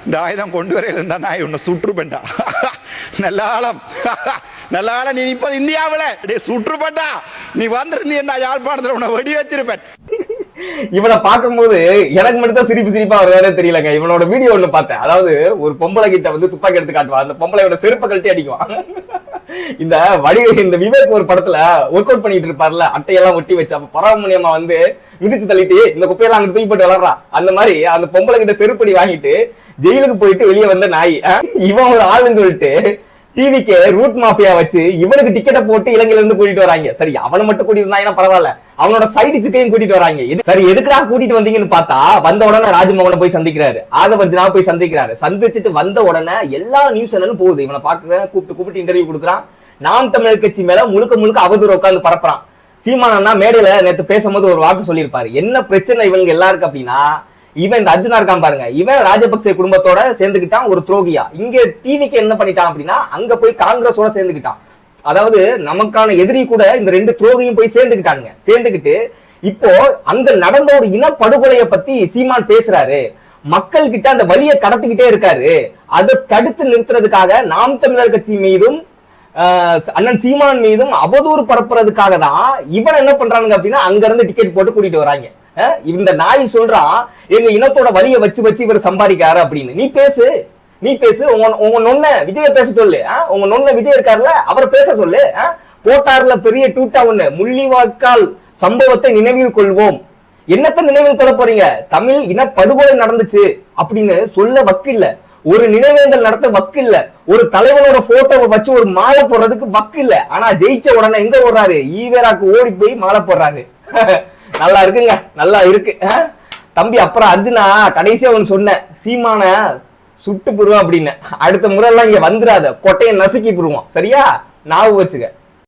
இந்த ஆயுதம் கொண்டு வரையில இருந்தா நான் உன்னை சுற்றுப்பேன்டா. நல்லாளம் நல்லாளம் நீ இப்ப இந்தியாவில சுற்றுப்பட்டா நீ வந்திருந்தீன்னா யாழ்ப்பாணத்துல உன்னை வெடி வச்சிருப்பேன். இவனை பார்க்கும்போது எனக்கு மட்டும் தான் சிரிப்பா வருவாரே தெரியலங்க. இவனோட வீடியோ ஒண்ணு பார்த்தேன். அதாவது ஒரு பொம்பளை கிட்ட வந்து துப்பாக்கி எடுத்து காட்டுவான், அந்த பொம்பளையோட செருப்பை கழட்டி அடிக்குவான். இந்த விவேக் ஒரு படத்துல ஒர்க் அவுட் பண்ணிட்டு இருப்பார்ல, அட்டையெல்லாம் ஒட்டி வச்சு அப்ப பரமணியமா வந்து மிதிச்சு தள்ளிட்டு இந்த குப்பையெல்லாம் அங்க தூக்கி போட்டு வளர்றா. அந்த மாதிரி அந்த பொம்பளை கிட்ட செருப்படி வாங்கிட்டு ஜெயிலுக்கு போயிட்டு வெளியே வந்த நாய் இவன் ஒரு ஆளுன்னு சொல்லிட்டு டிவிக்கு ரூட் மாஃபியா வச்சு இவனுக்கு டிக்கெட்டை போட்டு இலங்கையில இருந்து கூட்டிட்டு வராங்க. சரி, அவனை மட்டும் கூட்டிட்டு இருந்தாங்கன்னா பரவாயில்ல, அவனோட சைடிச்சுக்கையும் கூட்டிட்டு வராங்க. சரி, எதுக்குடா கூட்டிட்டு வந்தீங்கன்னு பார்த்தா வந்த உடனே ராஜ்மோகனை போய் சந்திக்கிறாரு, ஆதவர்ஜனாவை போய் சந்திக்கிறாரு. சந்திச்சுட்டு வந்த உடனே எல்லா நியூஸ் சேனலும் போகுது, இவனை பாக்குறேன், கூப்பிட்டு இன்டர்வியூ கொடுக்குறான். நாம் தமிழர் கட்சி மேல முழுக்க அவதூறு உட்காந்து பரப்புறான். சீமானண்ணா மேடையில நேற்று பேசும்போது ஒரு வாக்கு சொல்லியிருப்பாரு, என்ன பிரச்சனை இவங்க எல்லாருக்கும் அப்படின்னா, இவன் இந்த அர்ஜுனா இருக்கான் பாருங்க, இவன் ராஜபக்சே குடும்பத்தோட சேர்ந்துக்கிட்டான் ஒரு துரோகியா. இங்க டிவிக்கு என்ன பண்ணிட்டான் அப்படின்னா அங்க போய் காங்கிரஸோட சேர்ந்துக்கிட்டான். அதாவது நமக்கான எதிரி கூட இந்த ரெண்டு துரோகியும் போய் சேர்ந்துக்கிட்டானுங்க. சேர்ந்துக்கிட்டு இப்போ அங்க நடந்த ஒரு இனப்படுகொலையை பத்தி சீமான் பேசுறாரு, மக்கள் கிட்ட அந்த வழியை கடத்திக்கிட்டே இருக்காரு. அதை தடுத்து நிறுத்துறதுக்காக நாம் தமிழர் கட்சி மீதும் அண்ணன் சீமான் மீதும் அவதூறு பரப்புறதுக்காக தான் இவன் என்ன பண்றாங்க அப்படின்னா அங்க இருந்து டிக்கெட் போட்டு கூட்டிட்டு வராங்க. இந்த நாய் சொல்றான் எங்க இனத்தோட வழியை வச்சு இவர் சம்பாதிக்காரு அப்படின்னு. நீ பேசு உங்க நொன்ன விஜய பேச சொல்லு. உங்க நொன்ன விஜய் இருக்காருல்ல, அவர் பேச சொல்லு. போட்டார்ல பெரிய டூட்டா ஒண்ணு, முள்ளிவாய்க்கால் சம்பவத்தை நினைவில் கொள்வோம். என்னத்தை நினைவில் கொள்ள போறீங்க? தமிழ் இன படுகொலை நடந்துச்சு அப்படின்னு சொல்ல வக்கு இல்ல, ஒரு நினைவேந்தல் நடத்த வக்கு இல்ல, ஒரு தலைவனோட போட்டோவை வச்சு ஒரு மாலை போடுறதுக்கு வக்கு இல்ல. ஆனா ஜெயிச்ச உடனே எங்க ஓடுறாரு? ஈவேராக்கு ஓடி போய் மாலை போடுறாரு. நல்லா இருக்குங்க, நல்லா இருக்கு தம்பி. அப்புறம் அர்ஜுனா கடைசியா ஒன்னு சொன்ன, சீமான சுட்டு போடுவோம் அப்படின்னு. அடுத்த முறை எல்லாம் இங்க வந்துடாத, கொட்டையை நசுக்கி போடுவோம். சரியா? ஞாபகம் வச்சுக்க.